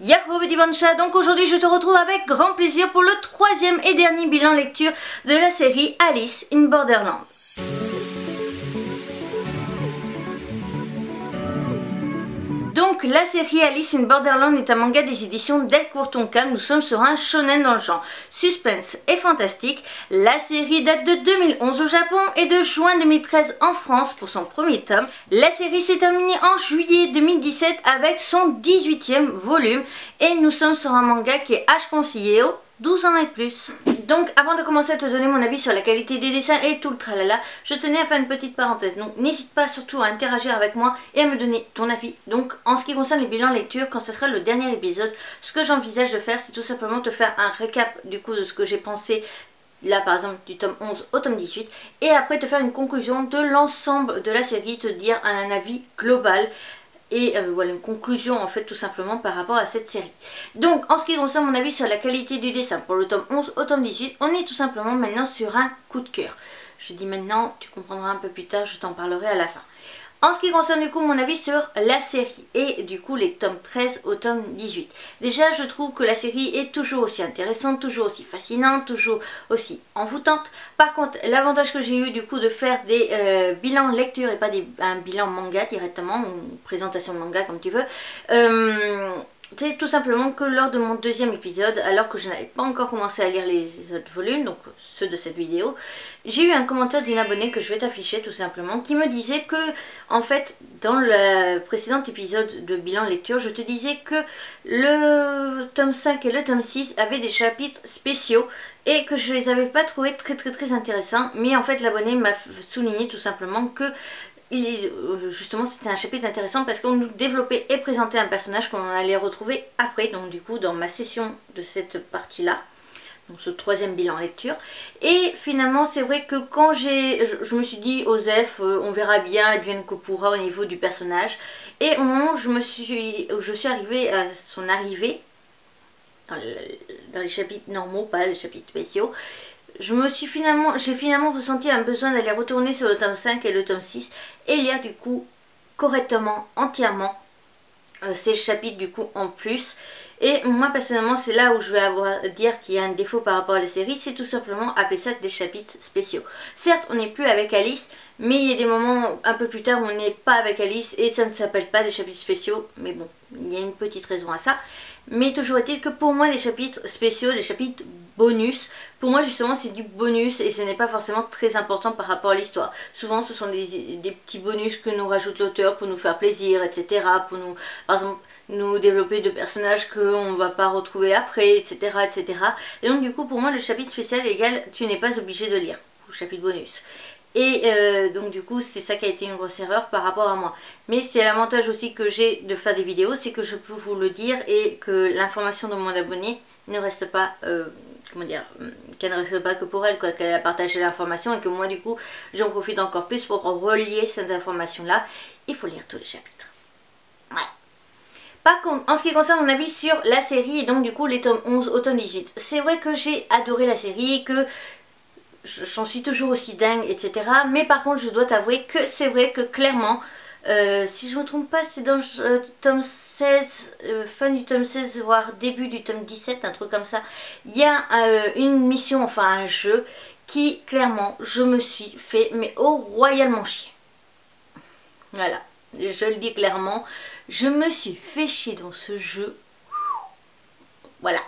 Yahoo petit Bancha, donc aujourd'hui je te retrouve avec grand plaisir pour le troisième et dernier bilan lecture de la série Alice in Borderland. Donc la série Alice in Borderland est un manga des éditions Delcourt Tonkam. Nous sommes sur un shonen dans le genre suspense et fantastique. La série date de 2011 au Japon et de juin 2013 en France pour son premier tome. La série s'est terminée en juillet 2017 avec son 18e volume et nous sommes sur un manga qui est H. Concilieo, 12 ans et plus. Donc avant de commencer à te donner mon avis sur la qualité des dessins et tout le tralala, je tenais à faire une petite parenthèse. Donc n'hésite pas surtout à interagir avec moi et à me donner ton avis. Donc en ce qui concerne les bilans lecture, quand ce sera le dernier épisode, ce que j'envisage de faire, c'est tout simplement te faire un récap du coup de ce que j'ai pensé. Là par exemple du tome 11 au tome 18 et après te faire une conclusion de l'ensemble de la série, te dire un avis global. Et voilà une conclusion en fait tout simplement par rapport à cette série. Donc en ce qui concerne mon avis sur la qualité du dessin pour le tome 11 au tome 18, on est tout simplement maintenant sur un coup de cœur. Je dis maintenant, tu comprendras un peu plus tard, je t'en parlerai à la fin. En ce qui concerne du coup mon avis sur la série et du coup les tomes 13 au tome 18. Déjà je trouve que la série est toujours aussi intéressante, toujours aussi fascinante, toujours aussi envoûtante. Par contre l'avantage que j'ai eu du coup de faire des bilans lecture et pas un bilan manga directement, ou présentation de manga comme tu veux, c'est tout simplement que lors de mon deuxième épisode, alors que je n'avais pas encore commencé à lire les autres volumes, donc ceux de cette vidéo, j'ai eu un commentaire d'une abonnée que je vais t'afficher tout simplement, qui me disait que, en fait, dans le précédent épisode de bilan lecture, je te disais que le tome 5 et le tome 6 avaient des chapitres spéciaux et que je les avais pas trouvés très intéressants, mais en fait l'abonné m'a souligné tout simplement que justement c'était un chapitre intéressant parce qu'on nous développait et présentait un personnage qu'on allait retrouver après, donc du coup dans ma session de cette partie là, donc ce troisième bilan lecture. Et finalement c'est vrai que quand je me suis dit Osef, on verra bien, advienne que pourra au niveau du personnage, et au moment où je suis arrivée à son arrivée dans les chapitres normaux, pas les chapitres spéciaux, j'ai finalement ressenti un besoin d'aller retourner sur le tome 5 et le tome 6 et lire du coup correctement, entièrement ces chapitres du coup en plus. Et moi personnellement c'est là où je vais dire qu'il y a un défaut par rapport à la série, c'est tout simplement appeler ça des chapitres spéciaux. Certes on n'est plus avec Alice, mais il y a des moments un peu plus tard où on n'est pas avec Alice et ça ne s'appelle pas des chapitres spéciaux, mais bon, il y a une petite raison à ça. Mais toujours est-il que pour moi les chapitres spéciaux, les chapitres bonus, pour moi justement c'est du bonus et ce n'est pas forcément très important par rapport à l'histoire. Souvent ce sont des petits bonus que nous rajoute l'auteur pour nous faire plaisir, etc. Pour nous, par exemple, nous développer de personnages qu'on ne va pas retrouver après, etc., etc. Et donc du coup pour moi le chapitre spécial est égal, tu n'es pas obligé de lire, ou chapitre bonus. Et donc du coup c'est ça qui a été une grosse erreur par rapport à moi. Mais c'est l'avantage aussi que j'ai de faire des vidéos, c'est que je peux vous le dire et que l'information de mon abonné ne reste pas, comment dire, qu'elle ne reste pas que pour elle, qu'elle a partagé l'information et que moi du coup j'en profite encore plus pour relier cette information là. Il faut lire tous les chapitres. Ouais. Par contre, en ce qui concerne mon avis sur la série et donc du coup les tomes 11 au tome 18, c'est vrai que j'ai adoré la série, que j'en suis toujours aussi dingue, etc. Mais par contre je dois t'avouer que c'est vrai que clairement, si je ne me trompe pas, c'est dans le tome 16, fin du tome 16 voire début du tome 17, un truc comme ça, il y a une mission, enfin un jeu qui clairement je me suis fait mais royalement chier. Voilà, je le dis clairement, je me suis fait chier dans ce jeu. Voilà.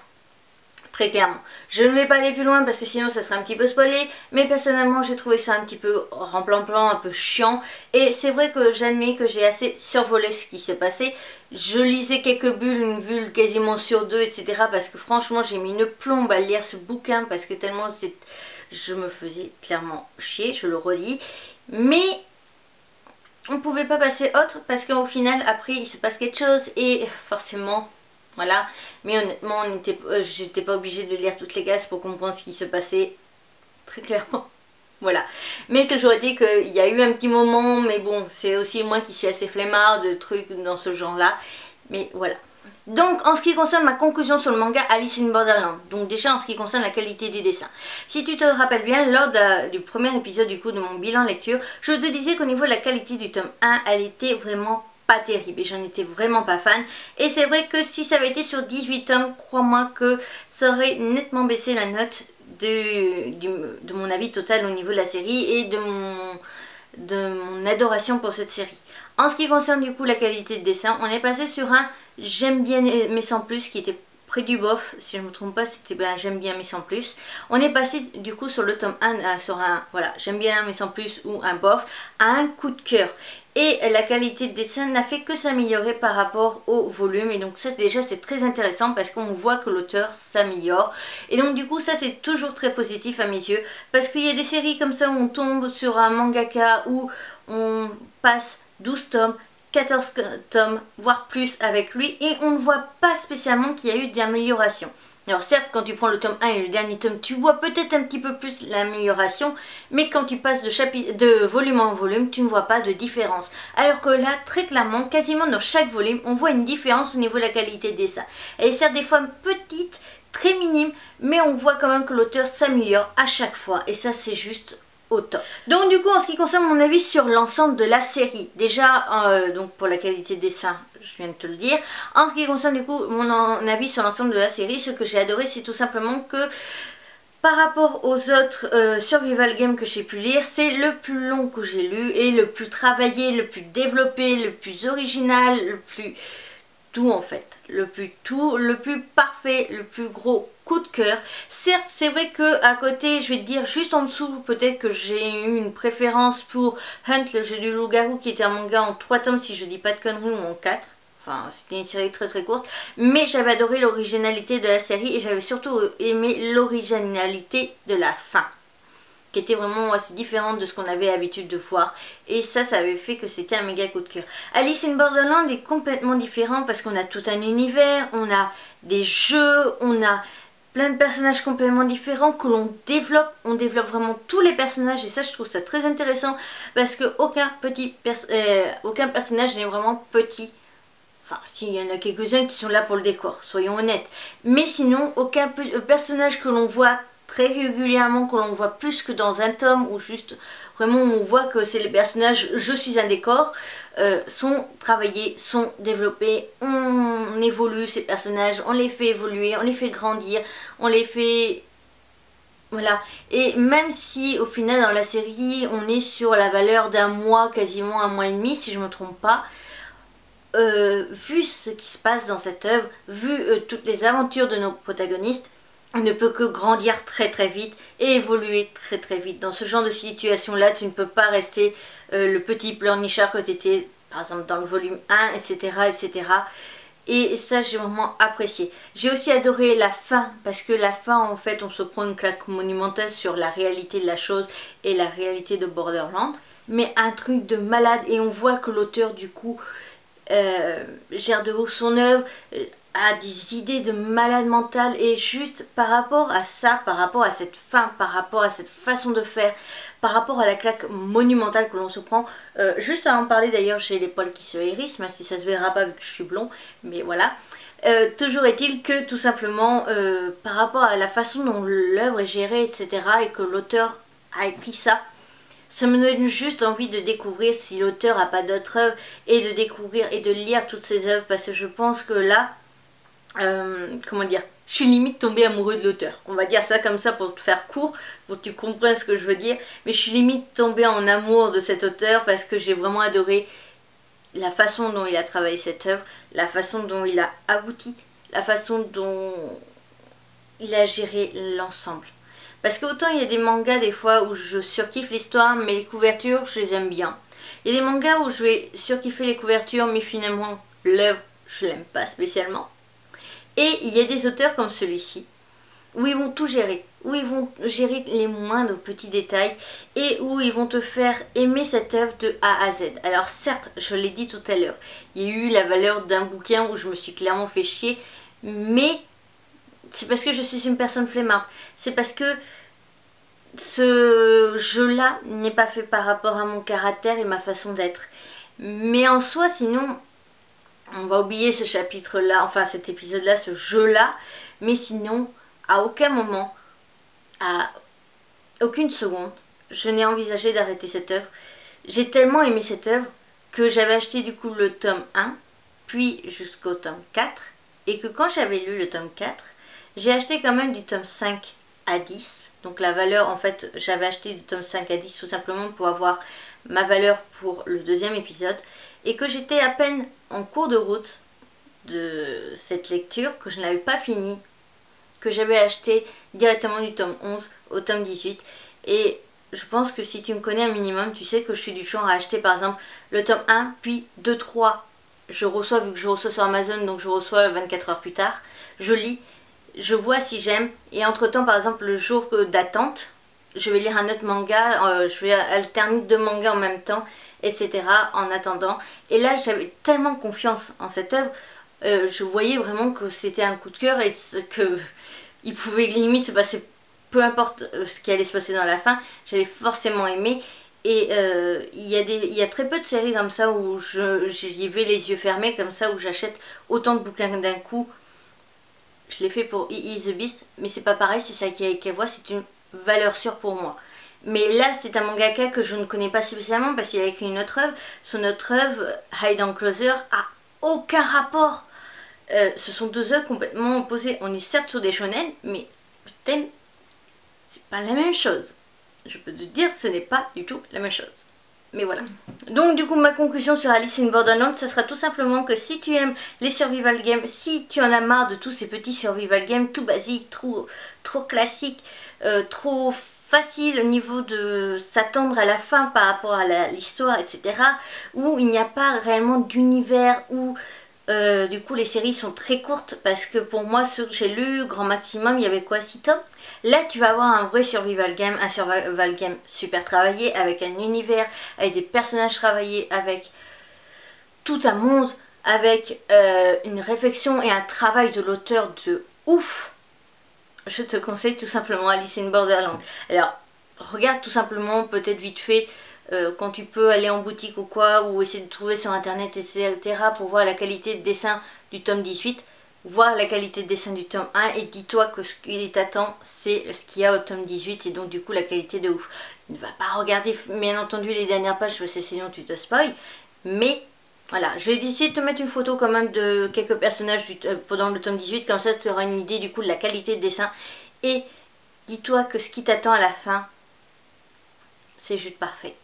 Très clairement. Je ne vais pas aller plus loin parce que sinon ça serait un petit peu spoilé, mais personnellement j'ai trouvé ça un petit peu remplan-plan, un peu chiant, et c'est vrai que j'admets que j'ai assez survolé ce qui s'est passé. Je lisais quelques bulles, une bulle quasiment sur deux, etc. parce que franchement j'ai mis une plombe à lire ce bouquin parce que tellement je me faisais clairement chier, je le redis, mais on pouvait pas passer autre parce qu'au final après il se passe quelque chose et forcément... Voilà, mais honnêtement, j'étais pas obligée de lire toutes les cases pour comprendre ce qui se passait, très clairement. Voilà, mais toujours dit qu'il y a eu un petit moment, mais bon, c'est aussi moi qui suis assez flemmard de trucs dans ce genre-là, mais voilà. Donc en ce qui concerne ma conclusion sur le manga Alice in Borderland, donc déjà en ce qui concerne la qualité du dessin, si tu te rappelles bien, lors du premier épisode du coup de mon bilan lecture, je te disais qu'au niveau de la qualité du tome 1, elle était vraiment pas terrible et j'en étais vraiment pas fan. Et c'est vrai que si ça avait été sur 18 tomes, crois-moi que ça aurait nettement baissé la note de mon avis total au niveau de la série et de mon adoration pour cette série. En ce qui concerne du coup la qualité de dessin, on est passé sur un j'aime bien mais sans plus qui était près du bof, si je ne me trompe pas c'était j'aime bien mais sans plus. On est passé du coup sur le tome 1 sur un voilà j'aime bien mais sans plus ou un bof à un coup de cœur. Et la qualité de dessin n'a fait que s'améliorer par rapport au volume. Et donc ça déjà c'est très intéressant parce qu'on voit que l'auteur s'améliore. Et donc du coup ça c'est toujours très positif à mes yeux. Parce qu'il y a des séries comme ça où on tombe sur un mangaka où on passe 12 tomes, 14 tomes, voire plus avec lui. Et on ne voit pas spécialement qu'il y a eu d'amélioration. Alors certes, quand tu prends le tome 1 et le dernier tome, tu vois peut-être un petit peu plus l'amélioration, mais quand tu passes de volume en volume, tu ne vois pas de différence. Alors que là, très clairement, quasiment dans chaque volume, on voit une différence au niveau de la qualité de dessin. Elle est certes des fois petite, très minime, mais on voit quand même que l'auteur s'améliore à chaque fois, et ça c'est juste au top. Donc du coup en ce qui concerne mon avis sur l'ensemble de la série, déjà donc pour la qualité de dessin, je viens de te le dire. En ce qui concerne du coup mon avis sur l'ensemble de la série, ce que j'ai adoré c'est tout simplement que par rapport aux autres survival games que j'ai pu lire, c'est le plus long que j'ai lu et le plus travaillé, le plus développé, le plus original, le plus tout en fait, le plus parfait, le plus gros coup de cœur. Certes c'est vrai que à côté je vais te dire juste en dessous peut-être que j'ai eu une préférence pour Hunt le jeu du loup-garou qui était un manga en 3 tomes si je dis pas de conneries ou en 4. Enfin c'était une série très très courte, mais j'avais adoré l'originalité de la série et j'avais surtout aimé l'originalité de la fin, qui était vraiment assez différente de ce qu'on avait l'habitude de voir. Et ça avait fait que c'était un méga coup de cœur. Alice in Borderland est complètement différent parce qu'on a tout un univers, on a des jeux, on a plein de personnages complètement différents que l'on développe. On développe vraiment tous les personnages et ça je trouve ça très intéressant parce que aucun personnage n'est vraiment petit. Enfin, s'il y en a quelques-uns qui sont là pour le décor, soyons honnêtes. Mais sinon, aucun personnage que l'on voit très régulièrement, que l'on voit plus que dans un tome, ou juste vraiment on voit que c'est les personnages je suis un décor, sont travaillés, sont développés, on évolue ces personnages, on les fait évoluer, on les fait grandir, on les fait... Voilà, et même si au final dans la série on est sur la valeur d'un mois, quasiment un mois et demi si je me trompe pas, vu ce qui se passe dans cette œuvre, vu toutes les aventures de nos protagonistes, on ne peut que grandir très très vite et évoluer très très vite. Dans ce genre de situation là, tu ne peux pas rester le petit pleurnichard que tu étais par exemple dans le volume 1, etc. etc. Et ça j'ai vraiment apprécié. J'ai aussi adoré la fin, parce que la fin en fait on se prend une claque monumentale sur la réalité de la chose et la réalité de Borderland. Mais un truc de malade, et on voit que l'auteur du coup gère de haut son œuvre, a des idées de malade mental, et juste par rapport à ça, par rapport à cette fin, par rapport à cette façon de faire, par rapport à la claque monumentale que l'on se prend, juste à en parler d'ailleurs j'ai les poils qui se hérissent, même si ça se verra pas vu que je suis blond, mais voilà. Toujours est-il que tout simplement par rapport à la façon dont l'œuvre est gérée etc. et que l'auteur a écrit ça, ça me donne juste envie de découvrir si l'auteur n'a pas d'autres œuvres et de découvrir et de lire toutes ses œuvres, parce que je pense que là, comment dire, je suis limite tombée amoureux de l'auteur. On va dire ça comme ça pour te faire court, pour que tu comprennes ce que je veux dire. Mais je suis limite tombée en amour de cet auteur parce que j'ai vraiment adoré la façon dont il a travaillé cette œuvre, la façon dont il a abouti, la façon dont il a géré l'ensemble. Parce qu'autant il y a des mangas des fois où je surkiffe l'histoire, mais les couvertures je les aime bien. Il y a des mangas où je vais surkiffer les couvertures, mais finalement l'œuvre je l'aime pas spécialement. Et il y a des auteurs comme celui-ci, où ils vont tout gérer, où ils vont gérer les moindres petits détails, et où ils vont te faire aimer cette œuvre de A à Z. Alors certes, je l'ai dit tout à l'heure, il y a eu la valeur d'un bouquin où je me suis clairement fait chier, mais c'est parce que je suis une personne flemmarde. C'est parce que ce jeu-là n'est pas fait par rapport à mon caractère et ma façon d'être. Mais en soi, sinon, on va oublier ce chapitre-là, enfin cet épisode-là, ce jeu-là. Mais sinon, à aucun moment, à aucune seconde, je n'ai envisagé d'arrêter cette œuvre. J'ai tellement aimé cette œuvre que j'avais acheté du coup le tome 1, puis jusqu'au tome 4, et que quand j'avais lu le tome 4, j'ai acheté quand même du tome 5 à 10. Donc la valeur, en fait, j'avais acheté du tome 5 à 10 tout simplement pour avoir ma valeur pour le deuxième épisode, et que j'étais à peine en cours de route de cette lecture, que je n'avais pas fini, que j'avais acheté directement du tome 11 au tome 18. Et je pense que si tu me connais un minimum, tu sais que je suis du genre à acheter par exemple le tome 1, puis 2, 3, je reçois, vu que je reçois sur Amazon, donc je reçois 24 heures plus tard, je lis, je vois si j'aime, et entre temps par exemple le jour d'attente, je vais lire un autre manga, je vais alterner 2 mangas en même temps, etc. en attendant. Et là j'avais tellement confiance en cette œuvre, je voyais vraiment que c'était un coup de cœur et que il pouvait limite se passer, peu importe ce qui allait se passer dans la fin, j'allais forcément aimer. Et il y a très peu de séries comme ça où j'y vais les yeux fermés, comme ça, où j'achète autant de bouquins d'un coup. Je l'ai fait pour Is the Beast, mais c'est pas pareil, c'est ça qui est Kawa, c'est une valeur sûre pour moi. Mais là, c'est un mangaka que je ne connais pas spécialement parce qu'il a écrit une autre œuvre. Son autre œuvre, Hide and Closer, a aucun rapport. Ce sont 2 œuvres complètement opposées. On est certes sur des shonen, mais putain, c'est pas la même chose. Je peux te dire, ce n'est pas du tout la même chose. Mais voilà. Donc du coup, ma conclusion sur Alice in Borderland, ce sera tout simplement que si tu aimes les survival games, si tu en as marre de tous ces petits survival games tout basiques, trop classiques, trop facile au niveau de s'attendre à la fin par rapport à l'histoire, etc. Où il n'y a pas réellement d'univers, où du coup les séries sont très courtes, parce que pour moi ceux que j'ai lus, grand maximum, il y avait quoi, 6 tomes. Là tu vas avoir un vrai survival game, un survival game super travaillé, avec un univers, avec des personnages travaillés, avec tout un monde, avec une réflexion et un travail de l'auteur de ouf. Je te conseille tout simplement Alice in Borderland. Alors regarde tout simplement, peut-être vite fait, quand tu peux aller en boutique ou quoi, ou essayer de trouver sur internet, etc. pour voir la qualité de dessin du tome 18, voir la qualité de dessin du tome 1, et dis-toi que ce qui t'attend, c'est ce qu'il y a au tome 18, et donc du coup la qualité de ouf. Ne va pas regarder bien entendu les dernières pages, parce que sinon tu te spoil, mais voilà, je vais essayer de te mettre une photo quand même de quelques personnages pendant le tome 18, comme ça tu auras une idée du coup de la qualité de dessin, et dis-toi que ce qui t'attend à la fin, c'est juste parfait.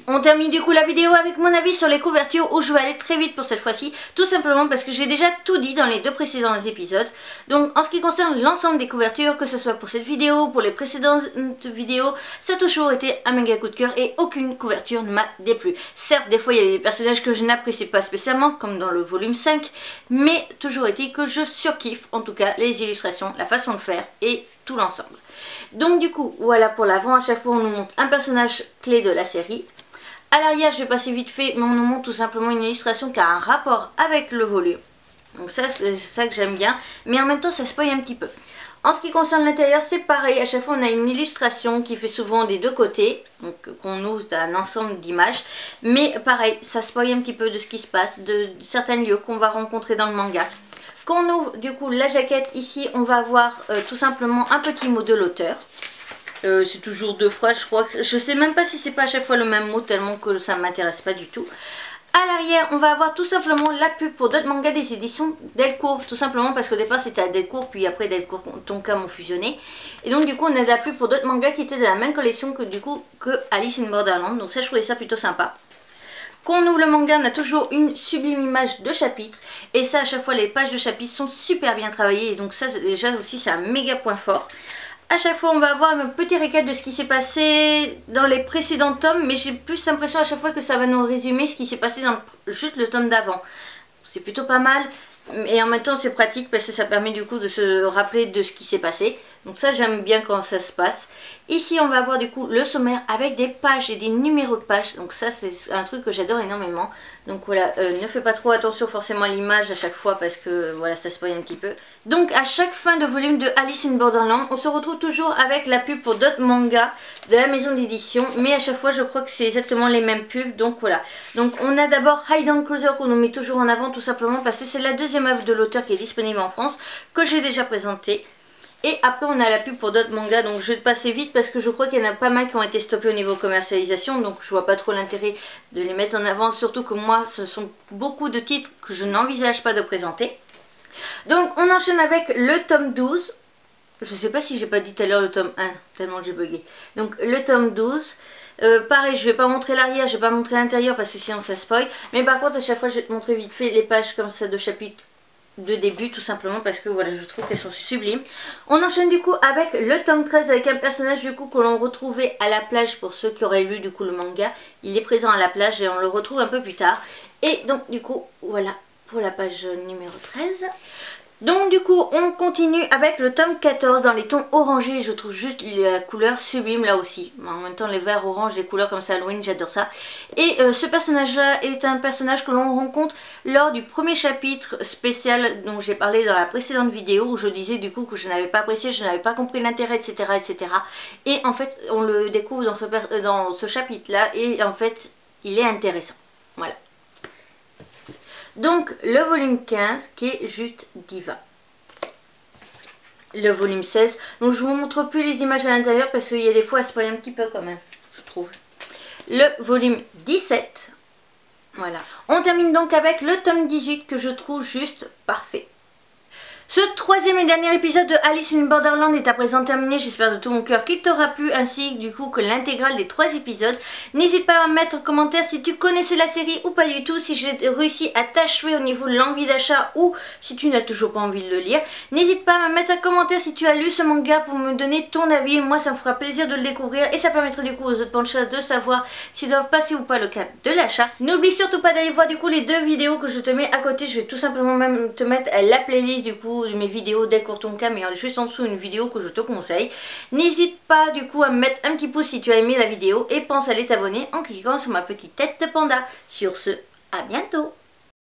On termine du coup la vidéo avec mon avis sur les couvertures, où je vais aller très vite pour cette fois-ci, tout simplement parce que j'ai déjà tout dit dans les 2 précédents épisodes. Donc en ce qui concerne l'ensemble des couvertures, que ce soit pour cette vidéo, pour les précédentes vidéos, ça a toujours été un méga coup de cœur et aucune couverture ne m'a déplu. Certes, des fois il y avait des personnages que je n'appréciais pas spécialement, comme dans le volume 5, mais toujours est-il que je surkiffe en tout cas les illustrations, la façon de faire et tout l'ensemble. Donc du coup, voilà pour l'avant, à chaque fois on nous montre un personnage clé de la série. À l'arrière, je vais passer vite fait, mais on nous montre tout simplement une illustration qui a un rapport avec le volume. Donc ça, c'est ça que j'aime bien, mais en même temps ça spoil un petit peu. En ce qui concerne l'intérieur, c'est pareil, à chaque fois on a une illustration qui fait souvent des 2 côtés, donc qu'on ouvre un ensemble d'images, mais pareil, ça spoil un petit peu de ce qui se passe, de certains lieux qu'on va rencontrer dans le manga. Quand on ouvre du coup la jaquette, ici on va avoir tout simplement un petit mot de l'auteur. C'est toujours 2 fois, je crois que je sais même pas si c'est pas à chaque fois le même mot, tellement que ça ne m'intéresse pas du tout. À l'arrière, on va avoir tout simplement la pub pour d'autres mangas des éditions Delcourt, tout simplement parce qu'au départ c'était à Delcourt, puis après Delcourt Tonkam ont fusionné. Et donc du coup on a de la pub pour d'autres mangas qui étaient de la même collection que du coup que Alice in Borderland, donc ça je trouvais ça plutôt sympa. Quand on ouvre le manga, on a toujours une sublime image de chapitre, et ça à chaque fois les pages de chapitre sont super bien travaillées, et donc ça déjà aussi c'est un méga point fort. À chaque fois on va avoir un petit récap de ce qui s'est passé dans les précédents tomes, mais j'ai plus l'impression à chaque fois que ça va nous résumer ce qui s'est passé dans juste le tome d'avant. C'est plutôt pas mal, et en même temps c'est pratique parce que ça permet du coup de se rappeler de ce qui s'est passé. Donc ça j'aime bien quand ça se passe. Ici on va avoir du coup le sommaire avec des pages et des numéros de pages, donc ça c'est un truc que j'adore énormément. Donc voilà, ne fais pas trop attention forcément à l'image à chaque fois parce que voilà ça spoil un petit peu. Donc à chaque fin de volume de Alice in Borderland, on se retrouve toujours avec la pub pour d'autres mangas de la maison d'édition, mais à chaque fois je crois que c'est exactement les mêmes pubs, donc voilà. Donc on a d'abord Hide and Closer qu'on nous met toujours en avant tout simplement parce que c'est la 2e œuvre de l'auteur qui est disponible en France, que j'ai déjà présentée. Et après on a la pub pour d'autres mangas, donc je vais passer vite parce que je crois qu'il y en a pas mal qui ont été stoppés au niveau commercialisation, donc je vois pas trop l'intérêt de les mettre en avant, surtout que moi ce sont beaucoup de titres que je n'envisage pas de présenter. Donc on enchaîne avec le tome 12, je sais pas si j'ai pas dit tout à l'heure le tome 1, tellement j'ai bugué. Donc le tome 12, pareil je vais pas montrer l'arrière, je vais pas montrer l'intérieur parce que sinon ça spoil, mais par contre à chaque fois je vais te montrer vite fait les pages comme ça de chapitres de début tout simplement parce que voilà je trouve qu'elles sont sublimes. On enchaîne du coup avec le tome 13 avec un personnage du coup que l'on retrouvait à la plage pour ceux qui auraient lu du coup le manga. Il est présent à la plage et on le retrouve un peu plus tard. Et donc du coup voilà pour la page numéro 13. Donc du coup on continue avec le tome 14 dans les tons orangés, je trouve juste la couleur sublime là aussi. En même temps les verts orange, les couleurs comme ça Halloween, j'adore ça. Et ce personnage là est un personnage que l'on rencontre lors du premier chapitre spécial dont j'ai parlé dans la précédente vidéo où je disais du coup que je n'avais pas apprécié, je n'avais pas compris l'intérêt etc. etc. Et en fait on le découvre dans ce chapitre là et en fait il est intéressant. Voilà. Donc le volume 15 qui est juste Diva. Le volume 16. Donc je vous montre plus les images à l'intérieur parce qu'il y a des fois à spoiler un petit peu quand même, je trouve. Le volume 17. Voilà. On termine donc avec le tome 18 que je trouve juste parfait. Ce troisième et dernier épisode de Alice in Borderland est à présent terminé, j'espère de tout mon cœur qu'il t'aura plu ainsi du coup que l'intégrale des 3 épisodes. N'hésite pas à me mettre en commentaire si tu connaissais la série ou pas du tout, si j'ai réussi à t'achever au niveau de l'envie d'achat ou si tu n'as toujours pas envie de le lire. N'hésite pas à me mettre en commentaire si tu as lu ce manga pour me donner ton avis, moi ça me fera plaisir de le découvrir et ça permettra du coup aux autres panchas de savoir s'ils doivent passer ou pas le cap de l'achat. N'oublie surtout pas d'aller voir du coup les 2 vidéos que je te mets à côté, je vais tout simplement même te mettre la playlist du coup de mes vidéos d'Elcourtonka, mais juste en dessous une vidéo que je te conseille. N'hésite pas du coup à me mettre un petit pouce si tu as aimé la vidéo et pense à aller t'abonner en cliquant sur ma petite tête de panda. Sur ce, à bientôt.